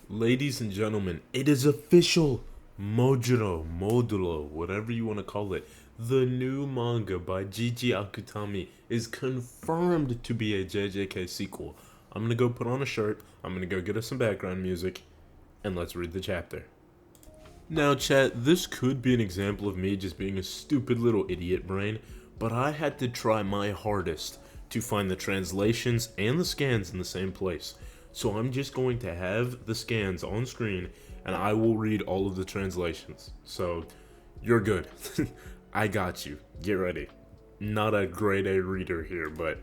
Ladies and gentlemen, it is official. Mojuro, modulo, whatever you want to call it. The new manga by Gege Akutami is confirmed to be a JJK sequel. I'm gonna go put on a shirt, I'm gonna go get us some background music, and let's read the chapter. Now, chat, this could be an example of me just being a stupid little idiot brain, but I had to try my hardest to find the translations and the scans in the same place. So I'm just going to have the scans on screen, and I will read all of the translations. So, you're good. I got you. Get ready. Not a grade A reader here, but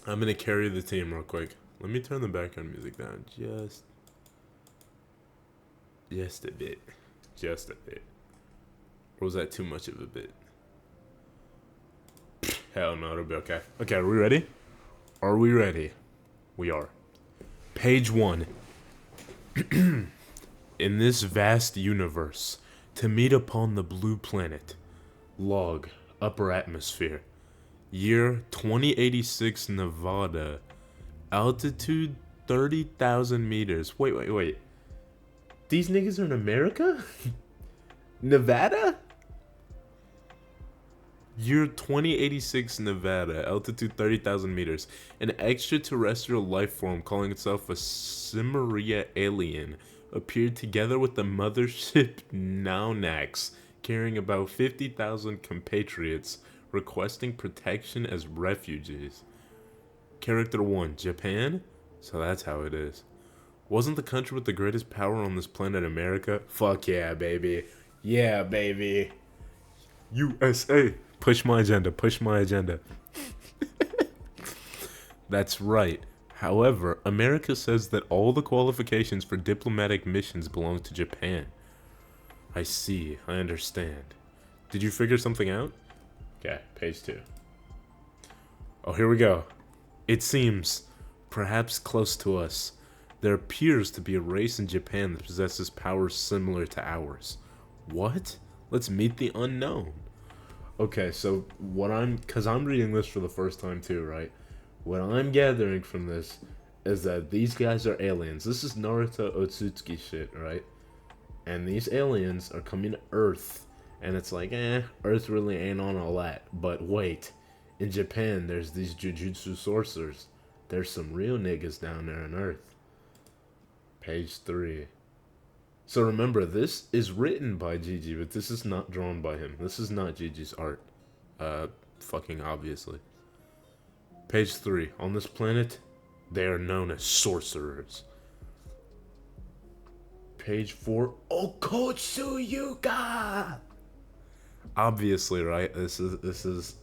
I'm gonna carry the team real quick. Let me turn the background music down just a bit. Just a bit. Or was that too much of a bit? Hell no, it'll be okay. Okay, are we ready? Are we ready? We are. Page 1. In this vast universe, to meet upon the blue planet. Log, upper atmosphere. Year 2086 Nevada. Altitude 30,000 meters. Wait. These niggas are in America? Nevada? Year 2086 Nevada, altitude 30,000 meters. An extraterrestrial life form calling itself a Cimmeria alien appeared together with the mothership Naunax, carrying about 50,000 compatriots requesting protection as refugees. Character 1, Japan? So that's how it is. Wasn't the country with the greatest power on this planet America? Fuck yeah, baby. Yeah, baby. USA. Push my agenda, push my agenda. That's right. However, America says that all the qualifications for diplomatic missions belong to Japan. I see, I understand. Did you figure something out? Okay, page 2. Oh, here we go. It seems, perhaps close to us, there appears to be a race in Japan that possesses powers similar to ours. What? Let's meet the unknown. Okay, so because I'm reading this for the first time too, right? What I'm gathering from this is that these guys are aliens. This is Naruto Otsutsuki shit, right? And these aliens are coming to Earth, and it's like, Earth really ain't on all that. But wait, in Japan, there's these JUJUTSU sorcerers. There's some real niggas down there on Earth. Page 3. So remember, this is written by Gege, but this is not drawn by him. This is not Gigi's art. Fucking obviously. Page 3. On this planet, they are known as sorcerers. Page 4. Okotsu Yuka! Obviously, right? This is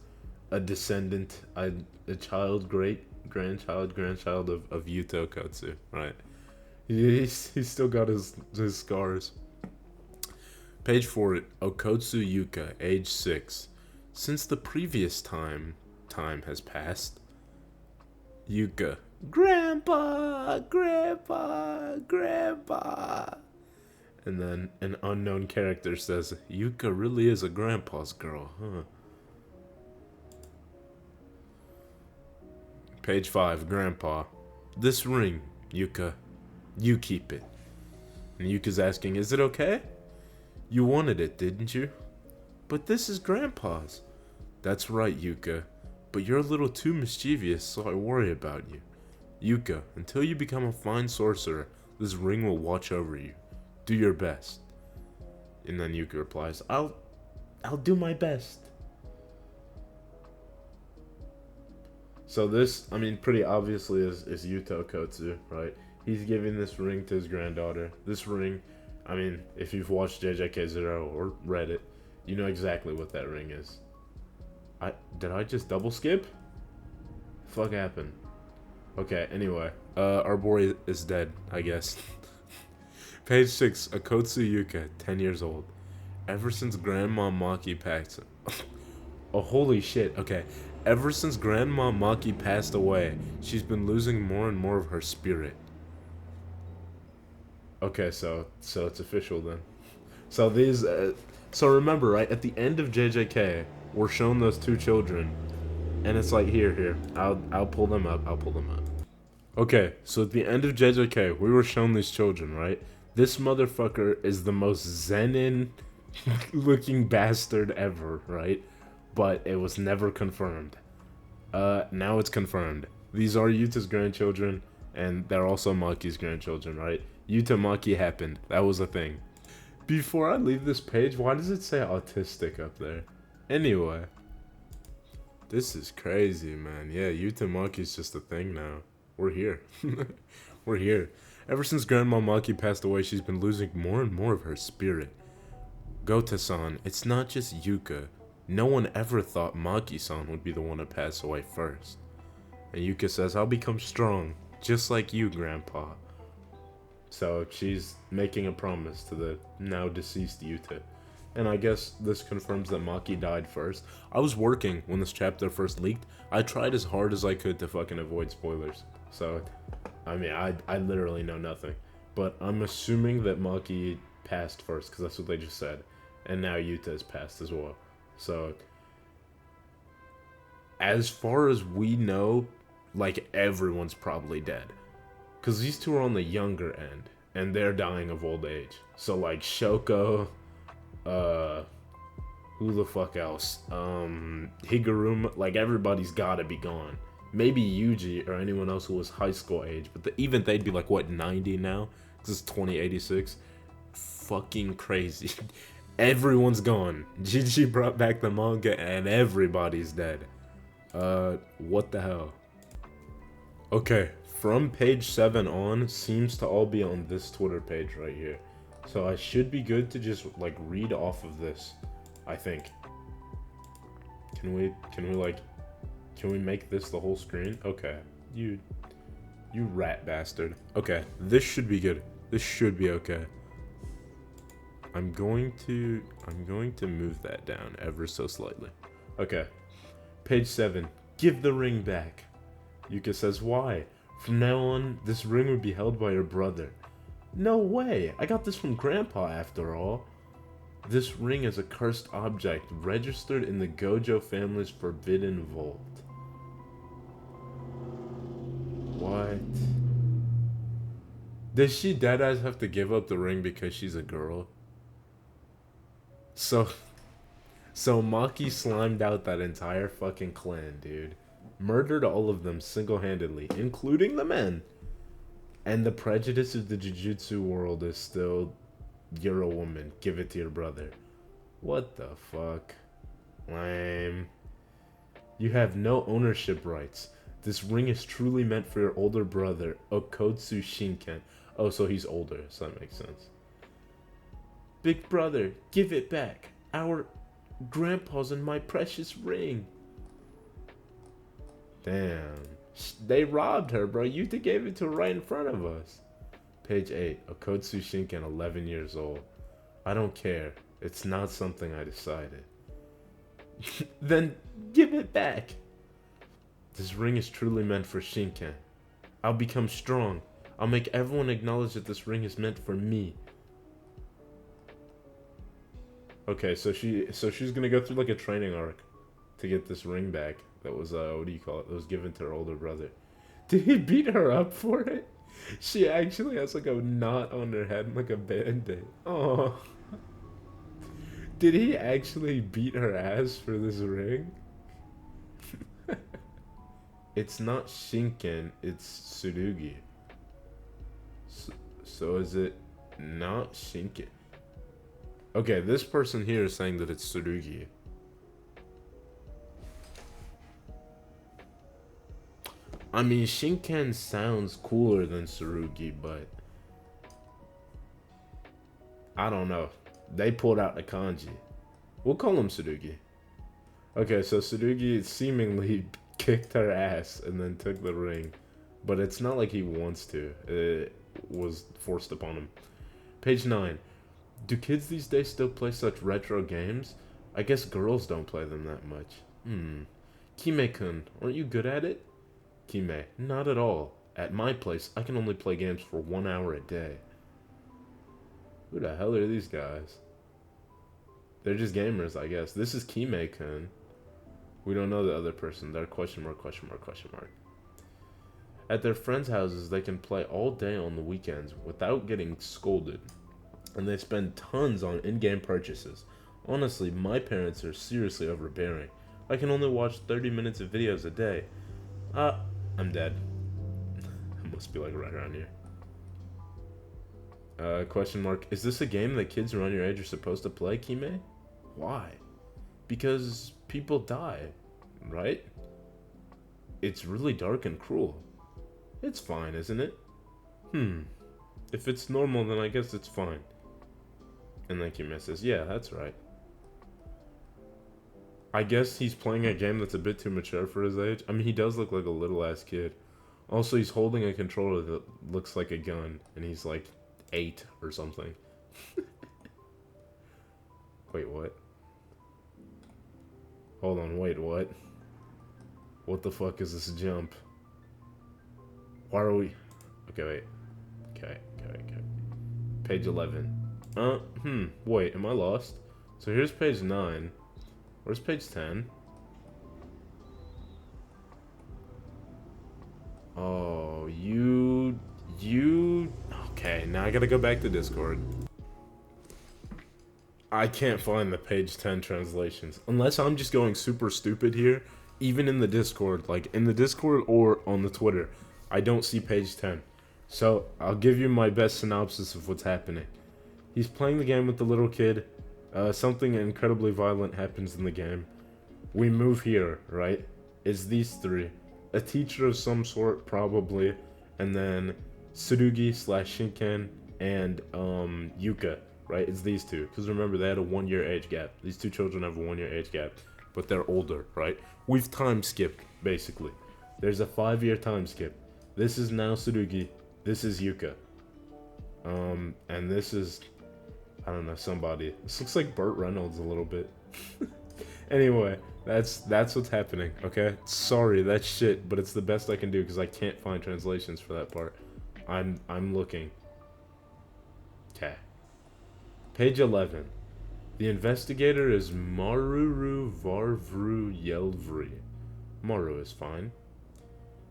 a descendant, a child, grandchild of Yuto Okotsu, right? He's still got his scars. Page 4, Okotsu Yuka, age 6. Since the previous time has passed. Yuka, Grandpa. And then an unknown character says, Yuka really is a grandpa's girl, huh? Page 5, Grandpa. This ring, Yuka. You keep it. And Yuka's asking, is it okay? You wanted it, didn't you? But this is Grandpa's. That's right, Yuka. But you're a little too mischievous, so I worry about you. Yuka, until you become a fine sorcerer, this ring will watch over you. Do your best. And then Yuka replies, I'll do my best. So this, pretty obviously is Yuto Okotsu, right? He's giving this ring to his granddaughter. This ring, if you've watched JJK Zero or read it, you know exactly what that ring is. Did I just double skip? Fuck happened? Okay, anyway. Our boy is dead, I guess. Page 6, Okotsu Yuka, 10 years old. Ever since Grandma Maki passed... Oh, holy shit, okay. Ever since Grandma Maki passed away, she's been losing more and more of her spirit. Okay, so it's official then. So these, so remember, right, at the end of JJK, we're shown those two children, and it's like, here, I'll pull them up. Okay, so at the end of JJK, we were shown these children, right? This motherfucker is the most Zenin looking bastard ever, right? But it was never confirmed. Now it's confirmed. These are Yuta's grandchildren, and they're also Maki's grandchildren, right? Yuta Maki happened. That was a thing. Before I leave this page, why does it say autistic up there? Anyway. This is crazy, man. Yeah, Yuta Maki's just a thing now. We're here. We're here. Ever since Grandma Maki passed away, she's been losing more and more of her spirit. Gota-san, it's not just Yuka. No one ever thought Maki-san would be the one to pass away first. And Yuka says, I'll become strong, just like you, Grandpa. So she's making a promise to the now deceased Yuta. And I guess this confirms that Maki died first. I was working when this chapter first leaked. I tried as hard as I could to fucking avoid spoilers. So, I mean, I literally know nothing. But I'm assuming that Maki passed first, because that's what they just said. And now Yuta has passed as well. So, as far as we know, like, everyone's probably dead. Because these two are on the younger end, and they're dying of old age. So, like, Shoko, who the fuck else? Higuruma, like, everybody's gotta be gone. Maybe Yuji or anyone else who was high school age, but even they'd be like, what, 90 now? This is 2086. Fucking crazy. Everyone's gone. GG brought back the manga and everybody's dead. What the hell? Okay, from page 7 on, seems to all be on this Twitter page right here. So I should be good to just, like, read off of this, I think. Can we make this the whole screen? Okay. You rat bastard. Okay, this should be good. This should be okay. I'm going to move that down ever so slightly. Okay. Page 7. Give the ring back. Yuka says, why? From now on, this ring would be held by your brother. No way! I got this from Grandpa after all. This ring is a cursed object registered in the Gojo family's forbidden vault. What? Does she deadass have to give up the ring because she's a girl? So Maki slimed out that entire fucking clan, dude. Murdered all of them single-handedly, including the men. And the prejudice of the Jujutsu world is still, you're a woman, give it to your brother. What the fuck? Lame. You have no ownership rights. This ring is truly meant for your older brother, Okotsu Shinken. Oh, so he's older, so that makes sense. Big brother, give it back. Our grandpa's and my precious ring. Damn. They robbed her, bro. Yuta gave it to her right in front of us. Page 8. Okotsu Shinken, 11 years old. I don't care. It's not something I decided. Then give it back. This ring is truly meant for Shinken. I'll become strong. I'll make everyone acknowledge that this ring is meant for me. Okay, so she's gonna go through like a training arc to get this ring back. That was what do you call it? That was given to her older brother. Did he beat her up for it? She actually has like a knot on her head, like a band-aid. Oh. Did he actually beat her ass for this ring? It's not Shinken, it's Tsurugi. So is it not Shinken? Okay, this person here is saying that it's Tsurugi. I mean, Shinken sounds cooler than Tsurugi, but I don't know. They pulled out the kanji. We'll call him Tsurugi. Okay, so Tsurugi seemingly kicked her ass and then took the ring. But it's not like he wants to. It was forced upon him. Page 9. Do kids these days still play such retro games? I guess girls don't play them that much. Kime-kun, aren't you good at it? Kime, not at all. At my place, I can only play games for 1 hour a day. Who the hell are these guys? They're just gamers, I guess. This is Kime-kun. We don't know the other person. They're question mark, question mark, question mark. At their friends' houses, they can play all day on the weekends without getting scolded. And they spend tons on in-game purchases. Honestly, my parents are seriously overbearing. I can only watch 30 minutes of videos a day. I'm dead. I must be like right around here. Question mark. Is this a game that kids around your age are supposed to play, Kime? Why? Because people die, right? It's really dark and cruel. It's fine, isn't it? If it's normal, then I guess it's fine. And then Kime says, yeah, that's right. I guess he's playing a game that's a bit too mature for his age. I mean, he does look like a little-ass kid. Also, he's holding a controller that looks like a gun, and he's like 8 or something. Wait, what? Hold on, wait, what? What the fuck is this jump? Why are we... Okay, wait. Okay. Page 11. Wait, am I lost? So here's page 9. Where's page 10? Oh, you... Okay, now I gotta go back to Discord. I can't find the page 10 translations. Unless I'm just going super stupid here. Even in the Discord, like in the Discord or on the Twitter, I don't see page 10. So, I'll give you my best synopsis of what's happening. He's playing the game with the little kid. Something incredibly violent happens in the game. We move here, right? It's these three. A teacher of some sort, probably. And then Tsurugi / Shinken and Yuka, right? It's these two. Because remember, they had a 1-year age gap. These two children have a 1-year age gap. But they're older, right? We've time skipped, basically. There's a 5-year time skip. This is now Tsurugi. This is Yuka. And this is... I don't know, somebody. This looks like Burt Reynolds a little bit. Anyway, that's what's happening, okay? Sorry, that's shit, but it's the best I can do because I can't find translations for that part. I'm looking. Okay. Page 11. The investigator is Maruru Varvru Yelvri. Maru is fine.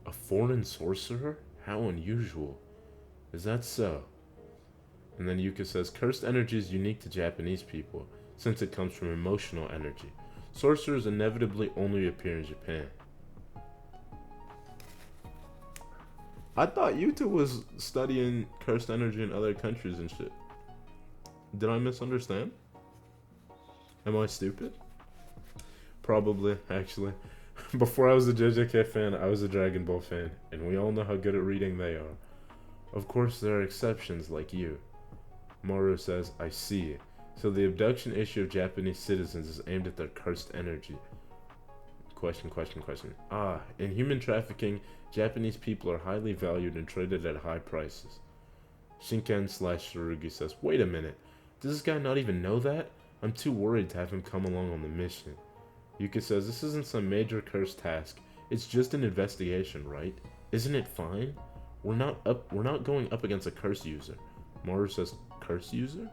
A foreign sorcerer? How unusual. Is that so? And then Yuka says, cursed energy is unique to Japanese people, since it comes from emotional energy. Sorcerers inevitably only appear in Japan. I thought Yuta was studying cursed energy in other countries and shit. Did I misunderstand? Am I stupid? Probably, actually. Before I was a JJK fan, I was a Dragon Ball fan, and we all know how good at reading they are. Of course, there are exceptions like you. Moro says, I see. So the abduction issue of Japanese citizens is aimed at their cursed energy. Question. In human trafficking, Japanese people are highly valued and traded at high prices. Shinken / Tsurugi says, wait a minute. Does this guy not even know that? I'm too worried to have him come along on the mission. Yuka says, this isn't some major cursed task. It's just an investigation, right? Isn't it fine? We're not going up against a curse user. Maru says, curse user?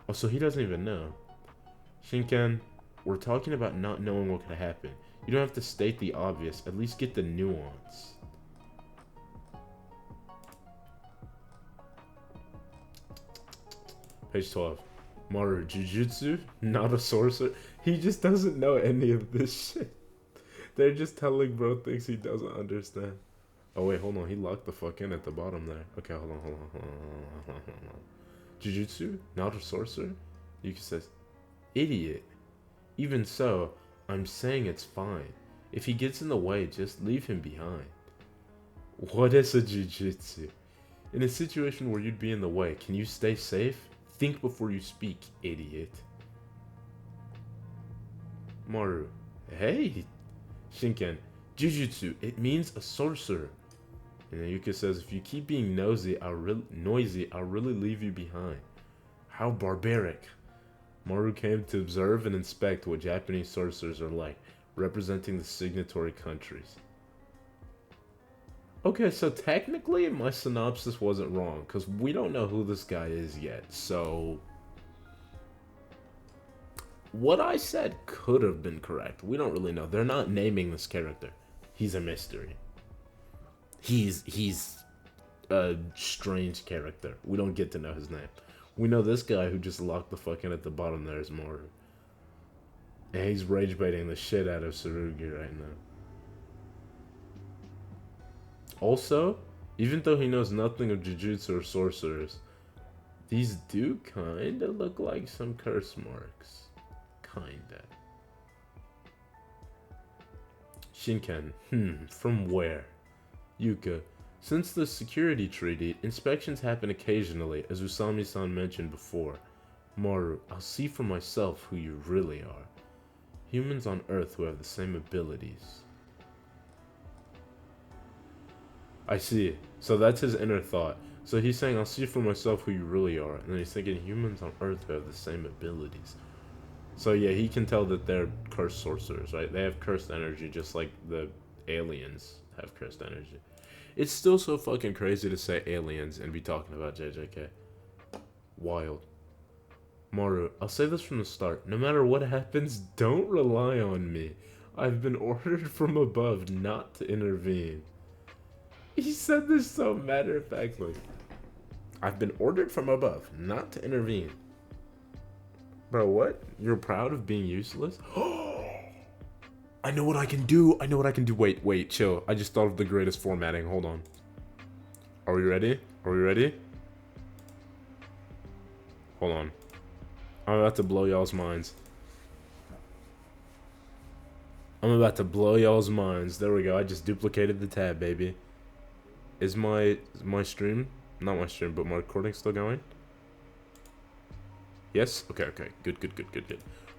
Oh, so he doesn't even know. Shinken, we're talking about not knowing what could happen. You don't have to state the obvious, at least get the nuance. Page 12. Maru, Jujutsu? Not a sorcerer? He just doesn't know any of this shit. They're just telling bro things he doesn't understand. Oh wait, hold on. He locked the fuck in at the bottom there. Okay, hold on. Jujutsu? Not a sorcerer? Yuki says, idiot. Even so, I'm saying it's fine. If he gets in the way, just leave him behind. What is a jujutsu? In a situation where you'd be in the way, can you stay safe? Think before you speak, idiot. Maru, hey. Shinken, jujutsu, it means a sorcerer. And then Yuka says, if you keep being noisy, I'll really leave you behind. How barbaric. Maru came to observe and inspect what Japanese sorcerers are like, representing the signatory countries. Okay, so technically my synopsis wasn't wrong, because we don't know who this guy is yet, so... What I said could have been correct. We don't really know. They're not naming this character. He's a mystery. He's a strange character. We don't get to know his name. We know this guy who just locked the fuck in at the bottom there is Mojuro. And he's rage baiting the shit out of Tsurugi right now. Also, even though he knows nothing of Jujutsu or sorcerers, these do kinda look like some curse marks. Kinda. Shinken, from where? Yuka, since the security treaty, inspections happen occasionally, as Usami-san mentioned before. Maru, I'll see for myself who you really are. Humans on Earth who have the same abilities. I see. So that's his inner thought. So he's saying, I'll see for myself who you really are. And then he's thinking, humans on Earth who have the same abilities. So yeah, he can tell that they're cursed sorcerers, right? They have cursed energy just like the aliens have cursed energy. It's still so fucking crazy to say aliens and be talking about JJK. Wild. Maru, I'll say this from the start. No matter what happens, don't rely on me. I've been ordered from above not to intervene. He said this so matter-of-factly. I've been ordered from above not to intervene. Bro, what? You're proud of being useless? I know what I can do. I know what I can do. Wait, chill. I just thought of the greatest formatting. Hold on. Are we ready? Are we ready? Hold on. I'm about to blow y'all's minds. I'm about to blow y'all's minds. There we go. I just duplicated the tab, baby. Is my stream, not my stream, but my recording still going? Yes? Okay. Good.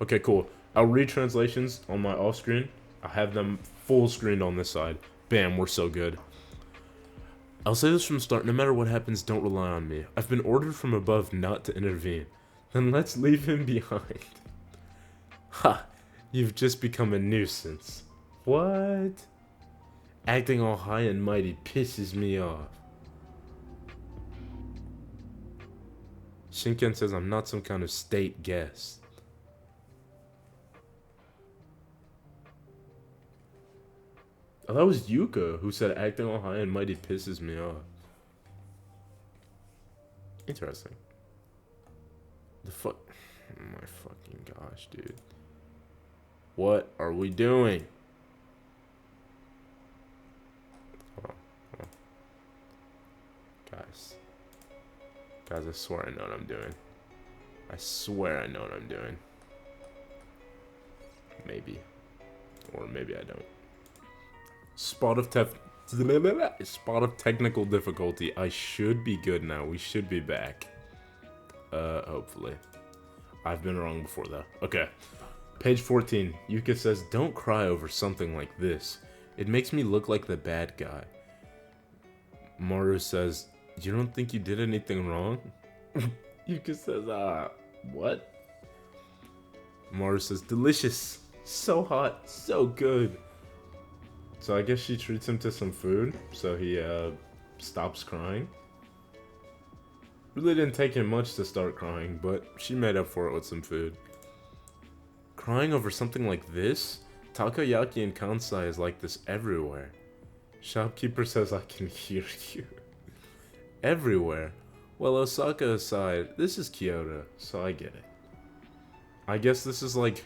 Okay, cool. I'll read translations on my off screen. I'll have them full screened on this side. Bam, we're so good. I'll say this from the start, no matter what happens, don't rely on me. I've been ordered from above not to intervene. Then let's leave him behind. Ha! You've just become a nuisance. What? Acting all high and mighty pisses me off. Shinken says I'm not some kind of state guest. Oh, that was Yuka who said acting all high and mighty pisses me off. Interesting. The fuck? Oh my fucking gosh, dude. What are we doing? Hold on. Guys, I swear I know what I'm doing. I swear I know what I'm doing. Maybe. Or maybe I don't. Spot of technical difficulty. I should be good now. We should be back. Hopefully. I've been wrong before though. Okay. Page 14. Yuka says, don't cry over something like this. It makes me look like the bad guy. Maru says, you don't think you did anything wrong? Yuka says, what? Maru says, delicious. So hot. So good. So I guess she treats him to some food, so he stops crying. Really didn't take him much to start crying, but she made up for it with some food. Crying over something like this? Takoyaki and Kansai is like this everywhere. Shopkeeper says I can hear you. Everywhere? Well, Osaka aside, this is Kyoto, so I get it. I guess this is like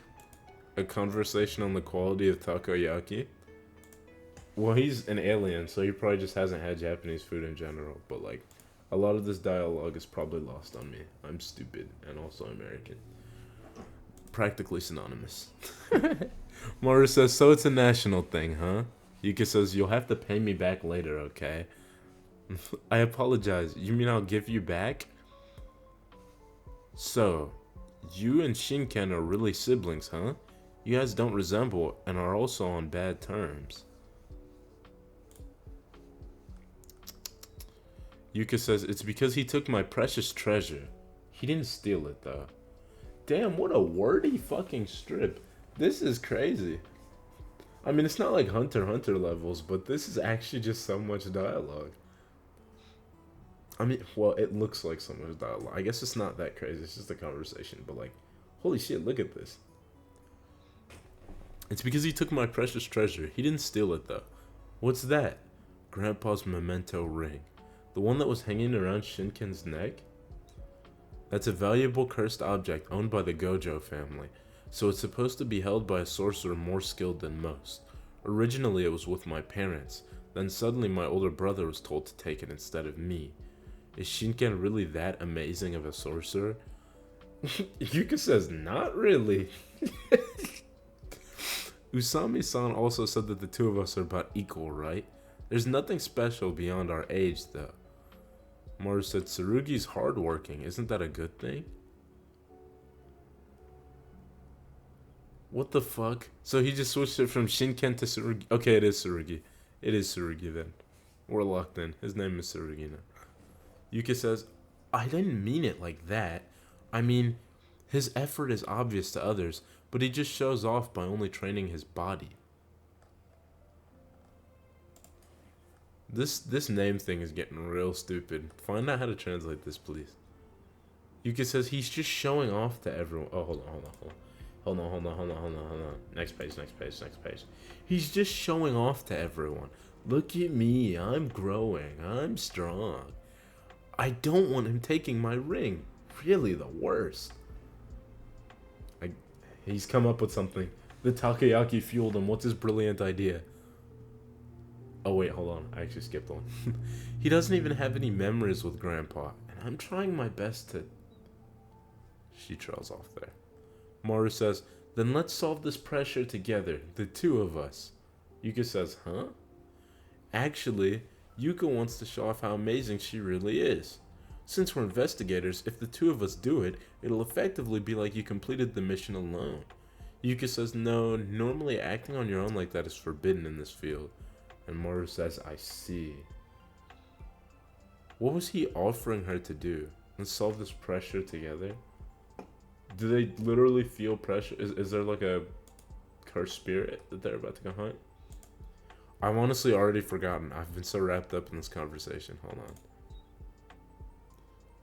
a conversation on the quality of takoyaki. Well, he's an alien, so he probably just hasn't had Japanese food in general, but like, a lot of this dialogue is probably lost on me. I'm stupid, and also American. Practically synonymous. Maru says, so it's a national thing, huh? Yuka says, you'll have to pay me back later, okay? I apologize. You mean I'll give you back? So, you and Shinken are really siblings, huh? You guys don't resemble and are also on bad terms. Yuka says, it's because he took my precious treasure. He didn't steal it, though. Damn, what a wordy fucking strip. This is crazy. I mean, it's not like Hunter x Hunter levels, but this is actually just so much dialogue. I mean, well, it looks like so much dialogue. I guess it's not that crazy. It's just a conversation, but like, holy shit, look at this. It's because he took my precious treasure. He didn't steal it, though. What's that? Grandpa's memento ring. The one that was hanging around Shinken's neck? That's a valuable cursed object owned by the Gojo family, so it's supposed to be held by a sorcerer more skilled than most. Originally it was with my parents, then suddenly my older brother was told to take it instead of me. Is Shinken really that amazing of a sorcerer? Yuka says, not really. Usami-san also said that the two of us are about equal, right? There's nothing special beyond our age, though. Maru said, Tsurugi's hardworking. Isn't that a good thing? What the fuck? So he just switched it from Shinken to Tsurugi. Okay, it is Tsurugi. It is Tsurugi then. We're locked in. His name is Tsurugi now. Yuka says, I didn't mean it like that. I mean, his effort is obvious to others, but he just shows off by only training his body. This name thing is getting real stupid. Find out how to translate this, please. Yuka says he's just showing off to everyone. Oh, hold on. Next page. He's just showing off to everyone. Look at me, I'm growing, I'm strong. I don't want him taking my ring. Really the worst. He's come up with something. The takoyaki fueled him. What's his brilliant idea? Oh wait, hold on. I actually skipped one. He doesn't even have any memories with Grandpa, and I'm trying my best to... She trails off there. Maru says, then let's solve this pressure together, the two of us. Yuka says, huh? Actually, Yuka wants to show off how amazing she really is. Since we're investigators, if the two of us do it, it'll effectively be like you completed the mission alone. Yuka says, no, normally acting on your own like that is forbidden in this field. And Maru says, I see. What was he offering her to do? Let's solve this pressure together? Do they literally feel pressure? Is there like a cursed spirit that they're about to go hunt? I've honestly already forgotten. I've been so wrapped up in this conversation. Hold on.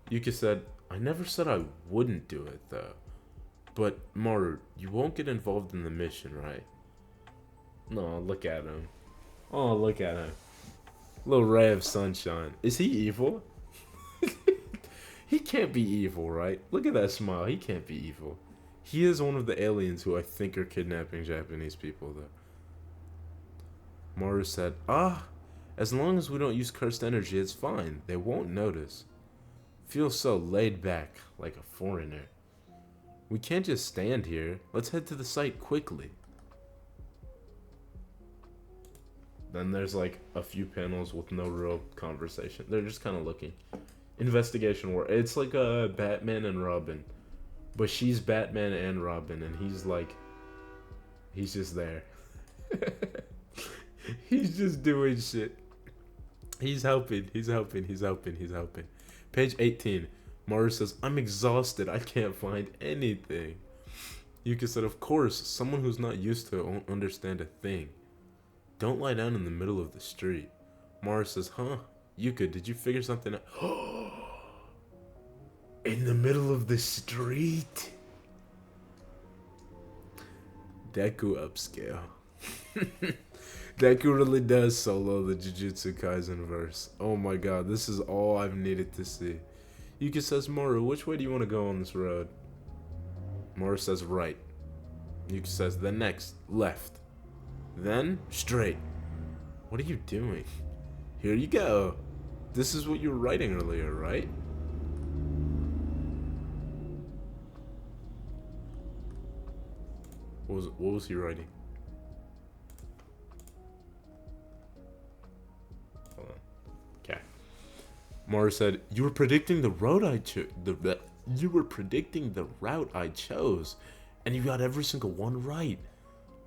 Yuka said, I never said I wouldn't do it though. But Maru, you won't get involved in the mission, right? No, look at him. Oh, look at him. Little ray of sunshine. Is he evil? He can't be evil, right? Look at that smile. He can't be evil. He is one of the aliens who I think are kidnapping Japanese people, though. Maru said, as long as we don't use cursed energy, it's fine. They won't notice. Feels so laid back, like a foreigner. We can't just stand here. Let's head to the site quickly. Then there's like a few panels with no real conversation. They're just kind of looking. Investigation work. It's like a Batman and Robin. But she's Batman and Robin, and he's like... He's just there. He's just doing shit. He's helping. Page 18. Maru says, I'm exhausted. I can't find anything. Yuka said, of course, someone who's not used to it won't understand a thing. Don't lie down in the middle of the street. Maru says, huh? Yuka, did you figure something out? In the middle of the street? Deku upscale. Deku really does solo the Jujutsu Kaisen verse. Oh my god, this is all I've needed to see. Yuka says, Maru, which way do you want to go on this road? Maru says, right. Yuka says, then next, left. Then, straight. What are you doing? Here you go. This is what you were writing earlier, right? What was he writing? Hold on. Okay. Maru said, "You were predicting the route I chose. You were predicting the route I chose, and you got every single one right.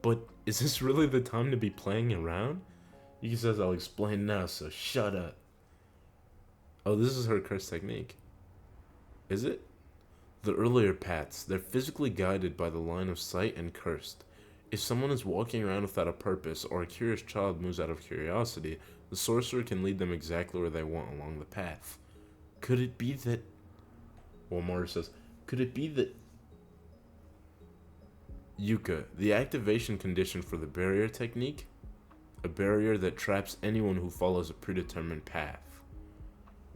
But is this really the time to be playing around?" Yuki says, "I'll explain now, so shut up." Oh, this is her curse technique. Is it? The earlier paths, they're physically guided by the line of sight and cursed. If someone is walking around without a purpose, or a curious child moves out of curiosity, the sorcerer can lead them exactly where they want along the path. Could it be that... Well, Maru says, could it be that... Yuka, the activation condition for the barrier technique? A barrier that traps anyone who follows a predetermined path.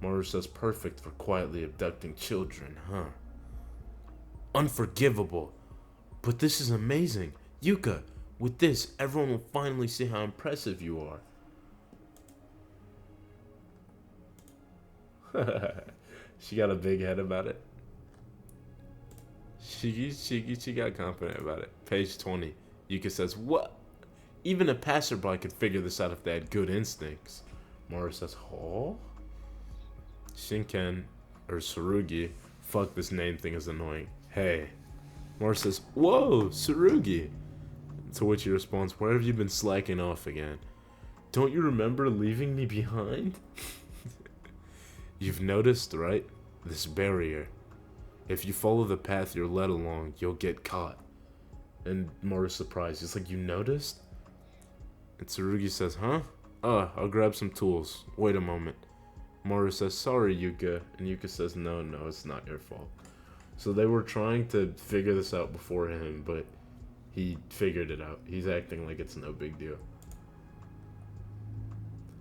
Maru says perfect for quietly abducting children, huh? Unforgivable. But this is amazing. Yuka, with this, everyone will finally see how impressive you are. She got a big head about it. She got confident about it. Page 20. Yuka says, what? Even a passerby could figure this out if they had good instincts. Maru says, huh? Shinken, or Tsurugi, fuck, this name thing is annoying. Hey. Maru says, whoa, Tsurugi. To which he responds, where have you been slacking off again? Don't you remember leaving me behind? You've noticed, right? This barrier. If you follow the path you're led along, you'll get caught. And Maru's surprised. He's like, you noticed? And Tsurugi says, huh? I'll grab some tools. Wait a moment. Maru says, sorry, Yuka. And Yuka says, no, it's not your fault. So they were trying to figure this out before him, but he figured it out. He's acting like it's no big deal.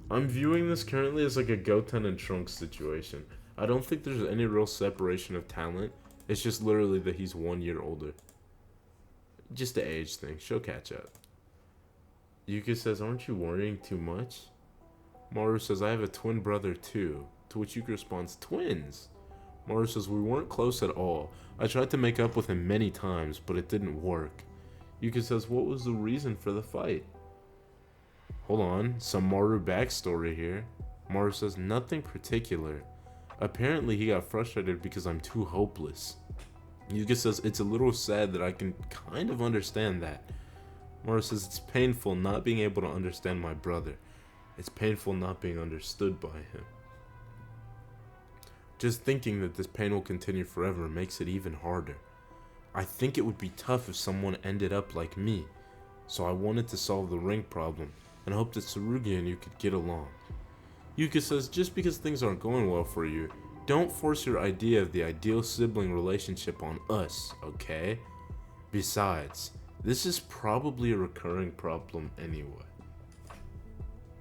I'm viewing this currently as like a Goten and Trunks situation. I don't think there's any real separation of talent. It's just literally that he's 1 year older. Just the age thing. She'll catch up. Yuka says, aren't you worrying too much? Maru says, I have a twin brother too. To which Yuka responds, twins? Maru says, we weren't close at all. I tried to make up with him many times, but it didn't work. Yuka says, what was the reason for the fight? Hold on, some Maru backstory here. Maru says, nothing particular. Apparently he got frustrated because I'm too hopeless. Yuka says, it's a little sad that I can kind of understand that. Maru says, it's painful not being able to understand my brother. It's painful not being understood by him. Just thinking that this pain will continue forever makes it even harder. I think it would be tough if someone ended up like me. So I wanted to solve the ring problem and hoped that Tsurugi and you could get along. Yuka says, just because things aren't going well for you, don't force your idea of the ideal sibling relationship on us, okay? Besides, this is probably a recurring problem anyway.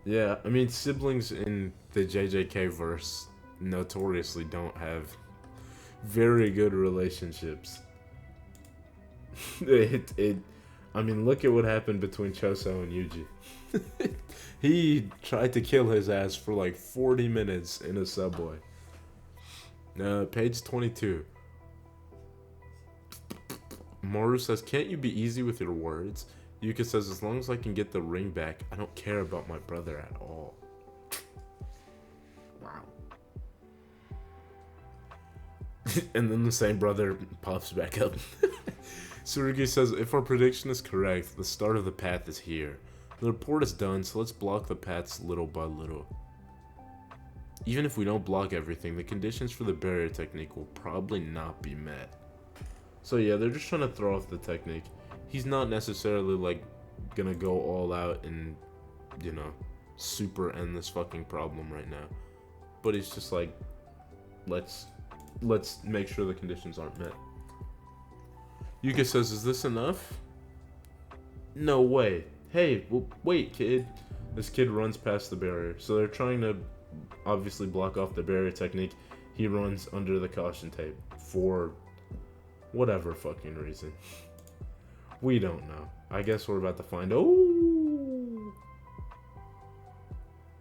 Yeah, I mean, siblings in the JJK verse notoriously don't have very good relationships. I mean, look at what happened between Choso and Yuji. He tried to kill his ass for like 40 minutes in a subway. Page 22. Maru says, can't you be easy with your words? Yuka says, as long as I can get the ring back, I don't care about my brother at all. Wow. And then the same brother pops back up. Tsurugi says, if our prediction is correct, the start of the path is here. The report is done, so let's block the paths little by little. Even if we don't block everything, the conditions for the barrier technique will probably not be met. So yeah, they're just trying to throw off the technique. He's not necessarily like gonna go all out and, you know, super end this fucking problem right now. But it's just like, let's make sure the conditions aren't met. Yuka says, is this enough? No way. Hey, well, wait, kid. This kid runs past the barrier. So they're trying to obviously block off the barrier technique. He runs under the caution tape for whatever fucking reason. We don't know. I guess we're about to find. Oh.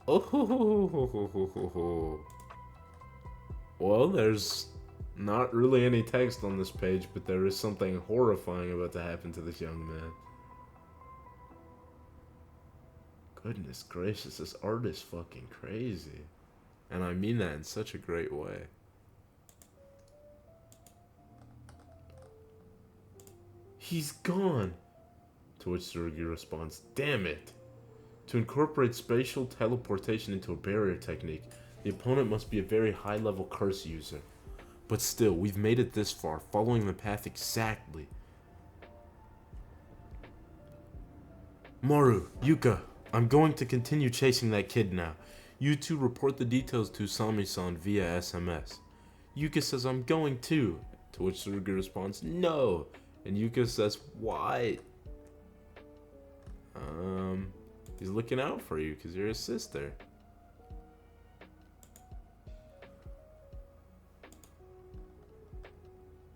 Oh. Well, there's not really any text on this page, but there is something horrifying about to happen to this young man. Goodness gracious, this art is fucking crazy. And I mean that in such a great way. He's gone! To which Tsurugi responds, damn it! To incorporate spatial teleportation into a barrier technique, the opponent must be a very high-level curse user. But still, we've made it this far, following the path exactly. Maru, Yuka, I'm going to continue chasing that kid now. You two report the details to Sami-san via SMS. Yuka says, I'm going too. To which Tsurugi responds, no. And Yuka says, why? He's looking out for you because you're his sister.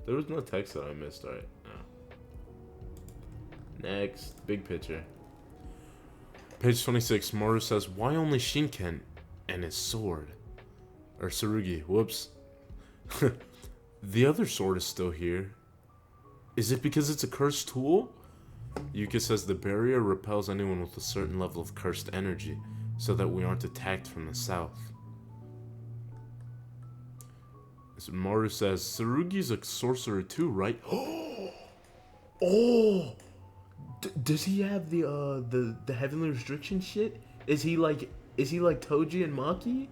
There was no text that I missed, right? No. Next, big picture. Page 26, Maru says, why only Shinken and his sword? Or Tsurugi, whoops. The other sword is still here. Is it because it's a cursed tool? Yuka says the barrier repels anyone with a certain level of cursed energy, so that we aren't attacked from the south. So Maru says, Tsurugi's a sorcerer too, right? Oh! Does he have the heavenly restriction shit? Is he like Toji and Maki?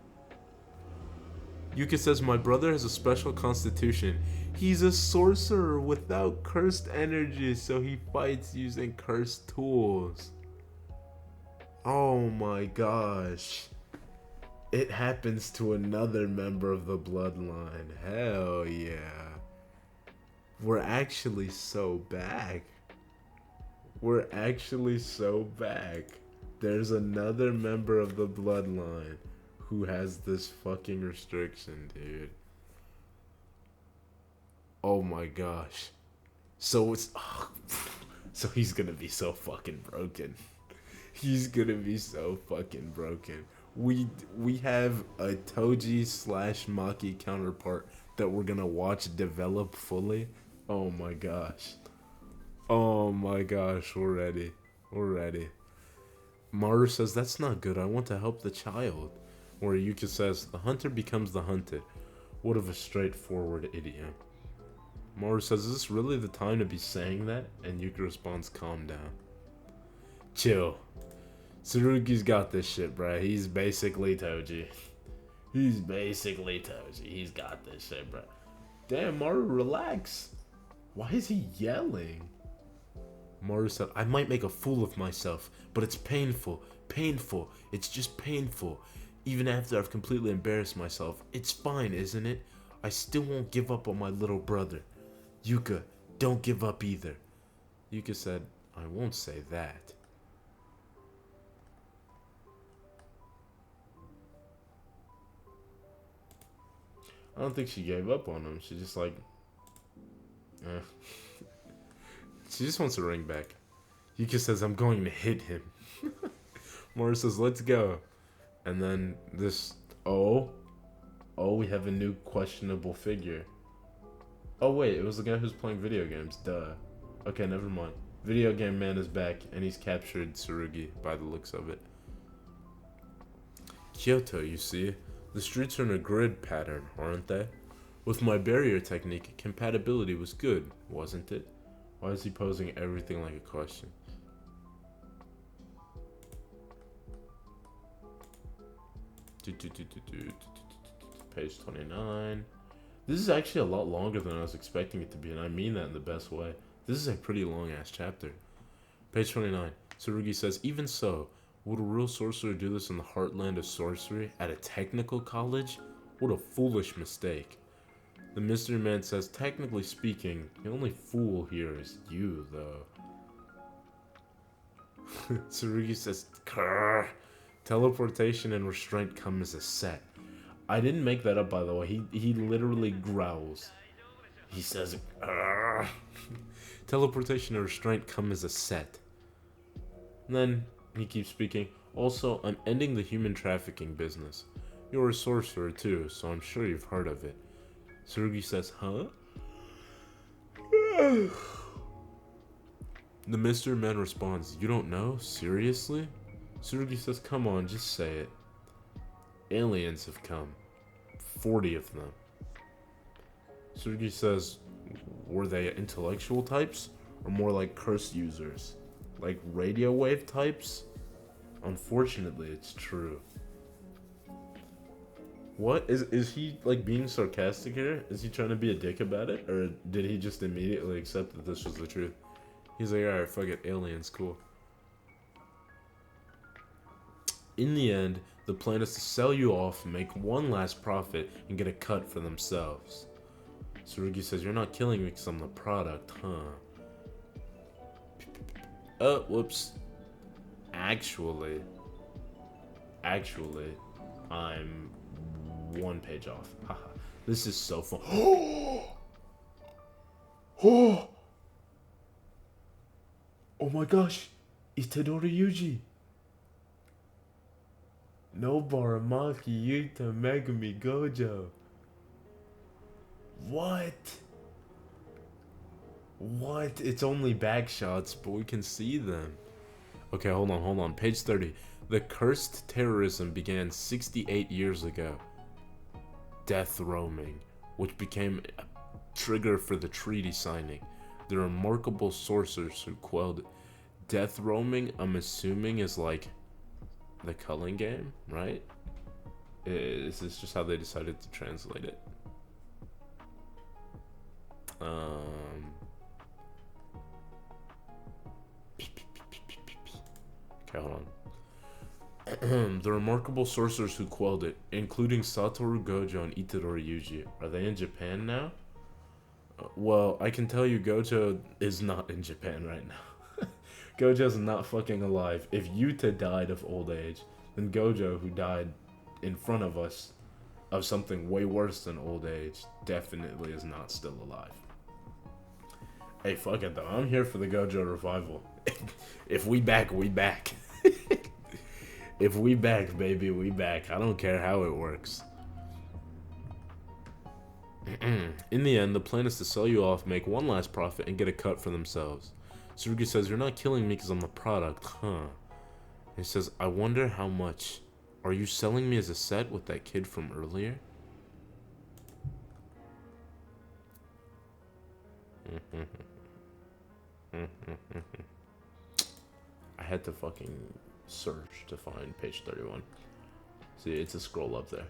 Yuka says, my brother has a special constitution. He's a sorcerer without cursed energy, so he fights using cursed tools. Oh my gosh. It happens to another member of the bloodline. Hell yeah. We're actually so back. We're actually so back. There's another member of the bloodline who has this fucking restriction, dude. Oh my gosh. So it's... so he's gonna be so fucking broken. He's gonna be so fucking broken. We have a Toji / Maki counterpart that we're gonna watch develop fully. Oh my gosh. Oh my gosh, we're ready. We're ready. Maru says, that's not good, I want to help the child. Where Yuka says, the hunter becomes the hunted. What of a straightforward idiom. Maru says, is this really the time to be saying that? And Yuka responds, calm down. Chill. Tsurugi's got this shit, bruh. He's basically Toji. He's got this shit, bruh. Damn, Maru, relax. Why is he yelling? Maru said, I might make a fool of myself, but it's painful. Painful. It's just painful. Even after I've completely embarrassed myself. It's fine, isn't it? I still won't give up on my little brother. Yuka, don't give up either. Yuka said, I won't say that. I don't think she gave up on him. She just like... She just wants a ring back. Yuka says, I'm going to hit him. Maru says, let's go. And then this... Oh, we have a new questionable figure. Oh wait, it was the guy who's playing video games. Duh. Okay, never mind. Video game man is back, and he's captured Tsurugi by the looks of it. Kyoto, you see. The streets are in a grid pattern, aren't they? With my barrier technique, compatibility was good, wasn't it? Why is he posing everything like a question? Page 29. This is actually a lot longer than I was expecting it to be, and I mean that in the best way. This is a pretty long-ass chapter. Page 29. Tsurugi says, even so, would a real sorcerer do this in the heartland of sorcery at a technical college? What a foolish mistake. The mystery man says, technically speaking, the only fool here is you, though. Tsurugi says, Grr. Teleportation and restraint come as a set. I didn't make that up, by the way. He literally growls. He says, Grr. Teleportation and restraint come as a set. And then he keeps speaking. Also, I'm ending the human trafficking business. You're a sorcerer too, so I'm sure you've heard of it. Tsurugi says, huh? The mystery man responds, you don't know? Seriously? Tsurugi says, come on, just say it. Aliens have come. 40 of them. Tsurugi says, were they intellectual types? Or more like curse users? Like radio wave types? Unfortunately, it's true. What? Is he like being sarcastic here? Is he trying to be a dick about it? Or did he just immediately accept that this was the truth? He's like, alright, fuck it, aliens, cool. In the end, the plan is to sell you off, make one last profit, and get a cut for themselves. Tsurugi says, you're not killing me because I'm the product, huh? Oh, whoops. Actually, I'm one page off. Haha. This is so fun. Oh my gosh. Itadori Yuji. No Baramaki Yuta Megami Gojo. What? What? It's only back shots, but we can see them. Okay, hold on. Page 30. The cursed terrorism began 68 years ago. Death roaming, which became a trigger for the treaty signing. The remarkable sorcerers who quelled it. Death roaming, I'm assuming, is like the culling game, right? This is just how they decided to translate it. Okay, hold on. The remarkable sorcerers who quelled it, including Satoru Gojo and Itadori Yuji, are they in Japan now? Well, I can tell you Gojo is not in Japan right now. Gojo's not fucking alive. If Yuta died of old age, then Gojo, who died in front of us of something way worse than old age, definitely is not still alive. Hey, fuck it though. I'm here for the Gojo revival. If we back, we back. If we back, baby, we back. I don't care how it works. In the end, the plan is to sell you off, make one last profit, and get a cut for themselves. Tsurugi says, you're not killing me because I'm the product, huh? He says, I wonder how much. Are you selling me as a set with that kid from earlier? I had to fucking search to find page 31. See, it's a scroll up there.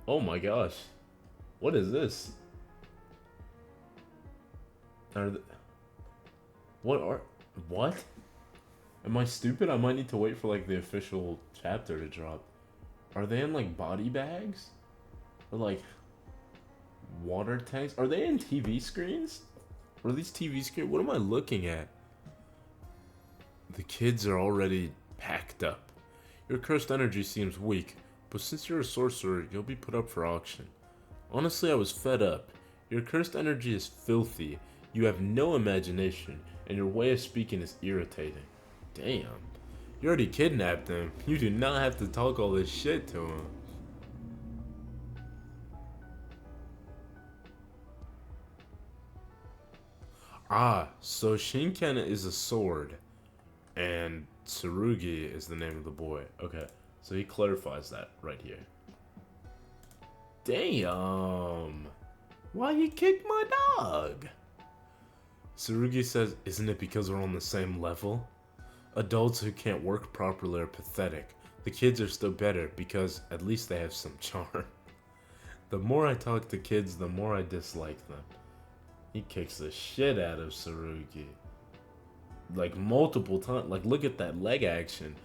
Oh my gosh. What is this? What? Am I stupid? I might need to wait for like the official chapter to drop. Are they in like body bags? Or like water tanks? Are they in TV screens? Are these TV screens? What am I looking at? The kids are already packed up. Your cursed energy seems weak, but since you're a sorcerer, you'll be put up for auction. Honestly, I was fed up. Your cursed energy is filthy, you have no imagination, and your way of speaking is irritating. Damn. You already kidnapped him. You do not have to talk all this shit to him. Ah, so Shinken is a sword, and Tsurugi is the name of the boy. Okay, so he clarifies that right here. Damn. Why you kicked my dog? Tsurugi says, isn't it because we're on the same level? Adults who can't work properly are pathetic. The kids are still better because at least they have some charm. The more I talk to kids, the more I dislike them. He kicks the shit out of Tsurugi. Like multiple times. Like look at that leg action.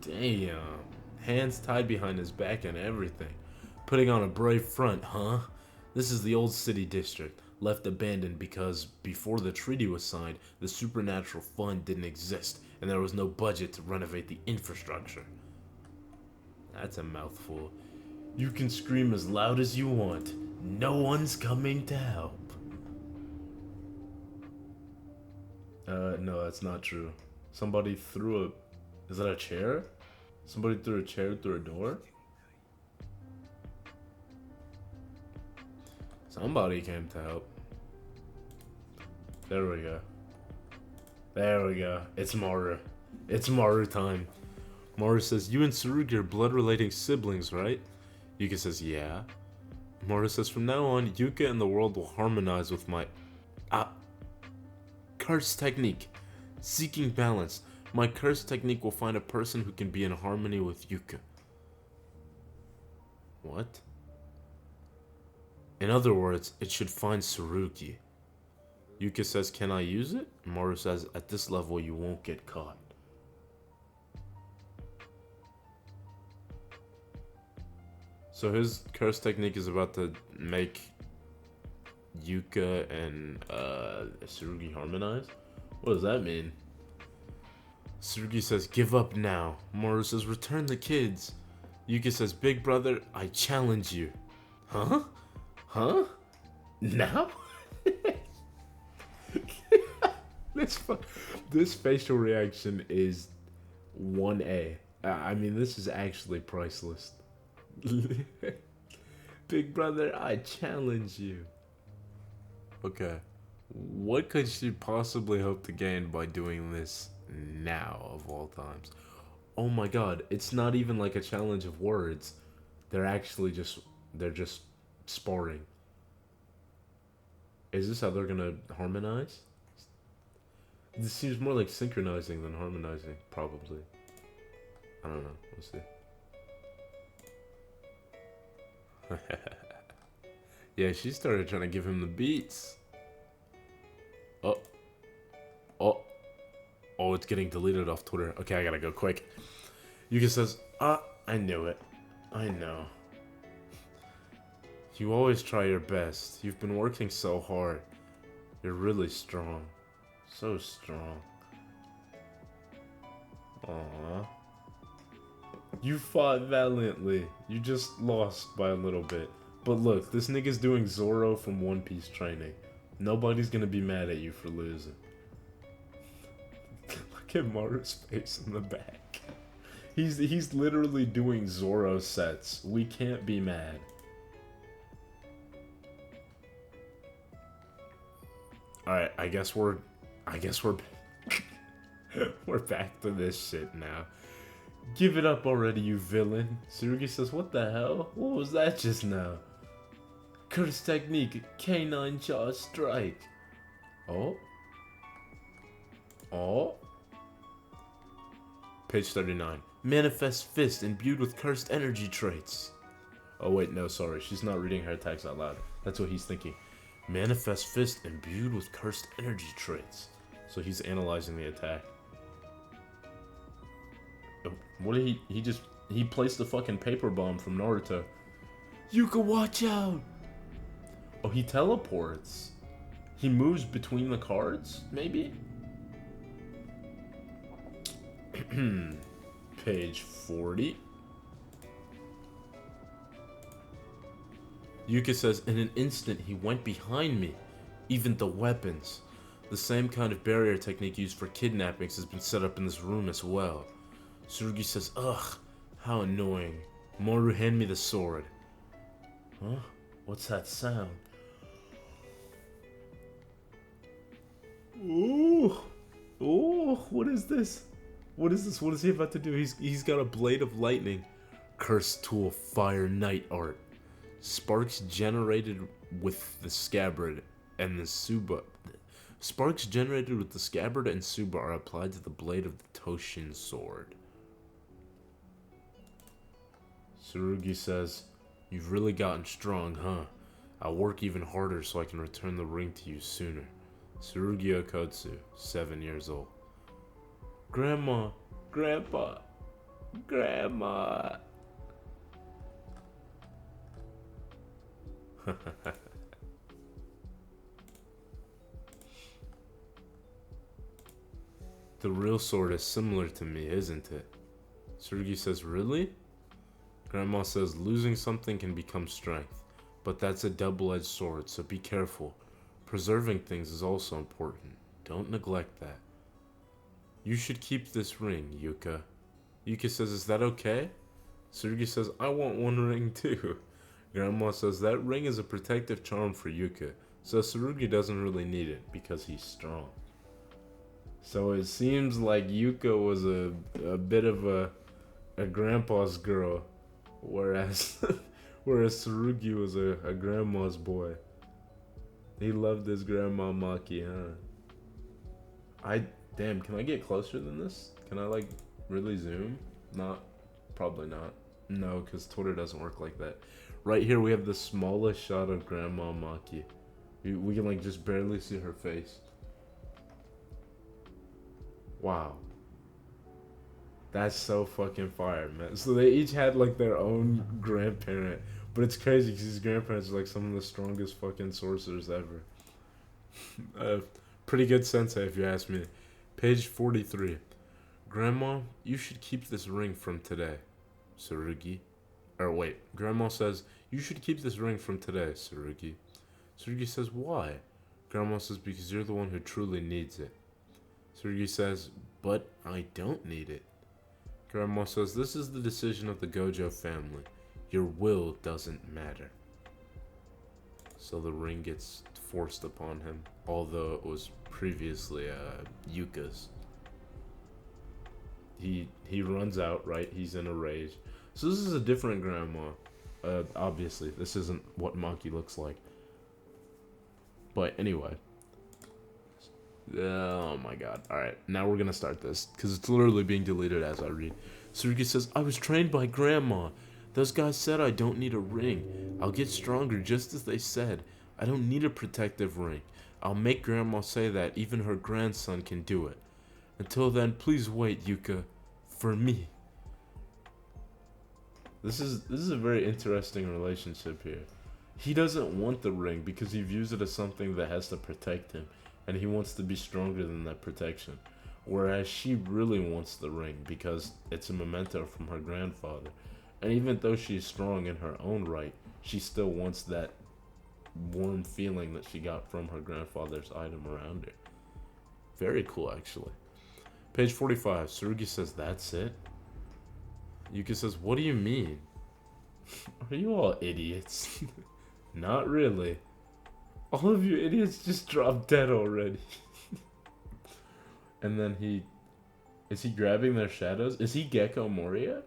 Damn. Hands tied behind his back and everything. Putting on a brave front, huh? This is the old city district, left abandoned because before the treaty was signed, the supernatural fund didn't exist and there was no budget to renovate the infrastructure. That's a mouthful. You can scream as loud as you want. No one's coming to help. No, that's not true. Somebody threw a... Is that a chair? Somebody threw a chair through a door? Somebody came to help. There we go. There we go. It's Maru. It's Maru time. Maru says, you and Tsurugi are blood-relating siblings, right? Yuka says, yeah. Maru says, from now on, Yuka and the world will harmonize with my... curse technique. Seeking balance. My curse technique will find a person who can be in harmony with Yuka. What? In other words, it should find Tsurugi. Yuka says, can I use it? Maru says, at this level you won't get caught. So his curse technique is about to make Yuka and Tsurugi harmonize? What does that mean? Tsurugi says, give up now. Mojuro says, return the kids. Yuka says, big brother, I challenge you. Huh? Huh? Now? This facial reaction is 1A. I mean, this is actually priceless. Big brother, I challenge you. Okay. What could she possibly hope to gain by doing this now, of all times? Oh my god, it's not even like a challenge of words. They're just sparring. Is this how they're gonna harmonize? This seems more like synchronizing than harmonizing, probably. I don't know, we'll see. Yeah, she started trying to give him the beats. Oh. Oh. Oh, it's getting deleted off Twitter. Okay, I gotta go quick. Yuka says, I knew it. I know. You always try your best. You've been working so hard. You're really strong. So strong. Aww. You fought valiantly. You just lost by a little bit. But look, this nigga's doing Zoro from One Piece training. Nobody's gonna be mad at you for losing. Look at Maru's face in the back. He's literally doing Zoro sets. We can't be mad. Alright, I guess we're we're back to this shit now. Give it up already, you villain. Tsurugi says, what the hell? What was that just now? Curse technique, canine jaw strike. Oh. Oh. Page 39. Manifest fist imbued with cursed energy traits. Oh wait, no, sorry. She's not reading her attacks out loud. That's what he's thinking. Manifest fist imbued with cursed energy traits. So he's analyzing the attack. Oh, what did he placed the fucking paper bomb from Naruto. Yuka, watch out! Oh, he teleports. He moves between the cards, maybe? Page 40. Yuka says, in an instant he went behind me. Even the weapons. The same kind of barrier technique used for kidnappings has been set up in this room as well. Tsurugi says, ugh, how annoying. Mojuro, hand me the sword. Huh? What's that sound? Ooh. Ooh, what is this? What is this? What is he about to do? He's got a blade of lightning. Cursed tool, fire night art. Sparks generated with the scabbard and the Suba. Sparks generated with the scabbard and Suba are applied to the blade of the Toshin sword. Tsurugi says, you've really gotten strong, huh? I'll work even harder so I can return the ring to you sooner. Tsurugi Okotsu, 7 years old. Grandma, Grandpa, Grandma. The real sword is similar to me, isn't it? Tsurugi says, really? Grandma says, losing something can become strength, but that's a double-edged sword, so be careful. Preserving things is also important. Don't neglect that. You should keep this ring, Yuka. Yuka says, is that okay? Tsurugi says, I want one ring too. Grandma says, that ring is a protective charm for Yuka, so Tsurugi doesn't really need it because he's strong. So it seems like Yuka was a bit of a grandpa's girl, whereas Tsurugi was a grandma's boy. He loved his grandma Maki, huh? Damn, can I get closer than this? Can I like really zoom? Not, probably not. No, because Twitter doesn't work like that. Right here we have the smallest shot of Grandma Maki. We can like just barely see her face. Wow. That's so fucking fire, man. So they each had like their own grandparent, But it's crazy because his grandparents are like some of the strongest fucking sorcerers ever. Pretty good sensei, if you ask me. Page 43. Grandma, you should keep this ring from today, Tsurugi. Or wait, Grandma says, you should keep this ring from today, Tsurugi. Tsurugi says, why? Grandma says, because you're the one who truly needs it. Tsurugi says, but I don't need it. Grandma says, this is the decision of the Gojo family. Your will doesn't matter. So the ring gets forced upon him, although it was previously Yuka's. He runs out, right? He's in a rage. So this is a different grandma. Obviously, this isn't what Maki looks like. But anyway. Oh my god. Alright, now we're gonna start this, because it's literally being deleted as I read. Tsurugi says, I was trained by Grandma. Those guys said I don't need a ring. I'll get stronger just as they said. I don't need a protective ring. I'll make Grandma say that even her grandson can do it. Until then, please wait, Yuka. For me. This is a very interesting relationship here. He doesn't want the ring because he views it as something that has to protect him, and he wants to be stronger than that protection. Whereas she really wants the ring because it's a memento from her grandfather. And even though she's strong in her own right, she still wants that warm feeling that she got from her grandfather's item around her. Very cool, actually. Page 45. Tsurugi says, that's it? Yuka says, what do you mean? Are you all idiots? Not really. All of you idiots just dropped dead already. And then is he grabbing their shadows? Is he Gecko Moria?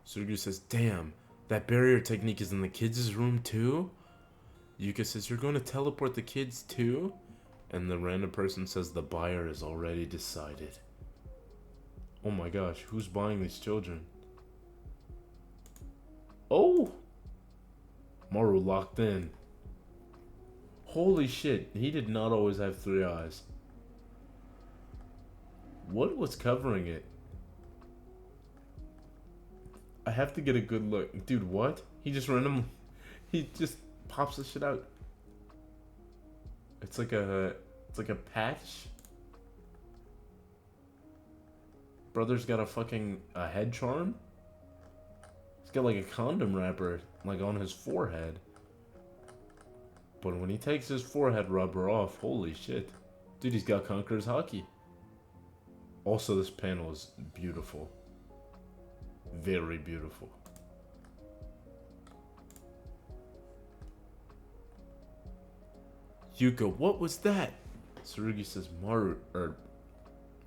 Tsurugi says, damn, that barrier technique is in the kids' room too? Yuka says, you're going to teleport the kids too? And the random person says the buyer is already decided. Oh my gosh, who's buying these children? Oh! Maru locked in. Holy shit, he did not always have 3 eyes. What was covering it? I have to get a good look. Dude, what? He just pops the shit out. It's like a patch. Brother's got a head charm. He's got like a condom wrapper like on his forehead. But when he takes his forehead rubber off, holy shit. Dude, he's got Conqueror's Haki. Also, this panel is beautiful. Very beautiful. Yuka, what was that? Tsurugi says Maru,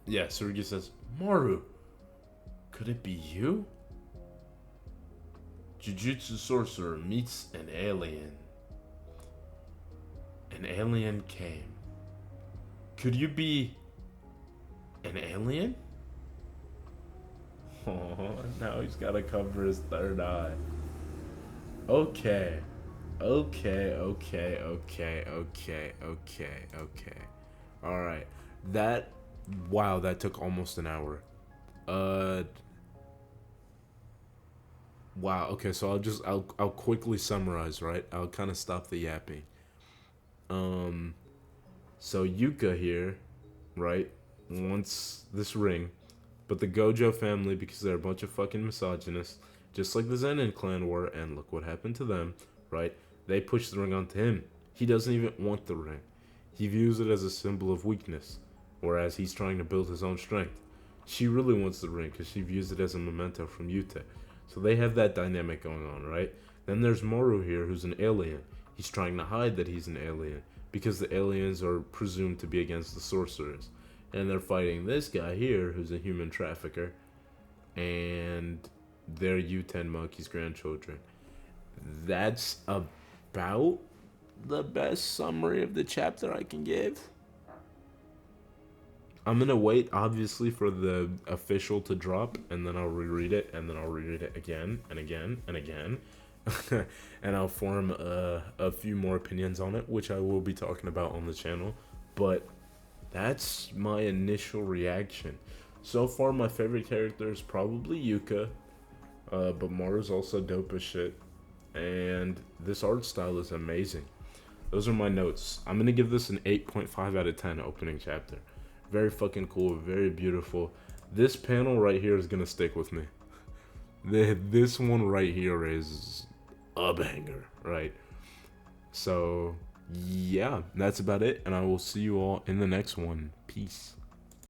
Tsurugi says, Maru, could it be you? Jujutsu sorcerer meets an alien. An alien came. Could you be an alien? Oh, now he's gotta cover his 3rd eye. Okay. Alright. Wow, that took almost an hour. Wow, okay, so I'll quickly summarize, right? I'll kind of stop the yapping. So Yuka here, right, wants this ring, but the Gojo family, because they're a bunch of fucking misogynists, just like the Zenin clan were, and look what happened to them, right? They push the ring onto him. He doesn't even want the ring. He views it as a symbol of weakness, whereas he's trying to build his own strength. She really wants the ring because she views it as a memento from Yuta. So they have that dynamic going on, right? Then there's Moru here, who's an alien. He's trying to hide that he's an alien because the aliens are presumed to be against the sorcerers. And they're fighting this guy here, who's a human trafficker, and they're U-10 Monkey's grandchildren. That's about the best summary of the chapter I can give. I'm gonna wait, obviously, for the official to drop, and then I'll reread it, and then I'll reread it again, and again, and again. And I'll form a few more opinions on it, which I will be talking about on the channel. But that's my initial reaction. So far, my favorite character is probably Yuka, but Mara's also dope as shit. And this art style is amazing. Those are my notes. I'm gonna give this an 8.5 out of 10 opening chapter. Very fucking cool, very beautiful. This panel right here is gonna stick with me. This one right here is a banger, right? So, yeah, that's about it, and I will see you all in the next one. Peace.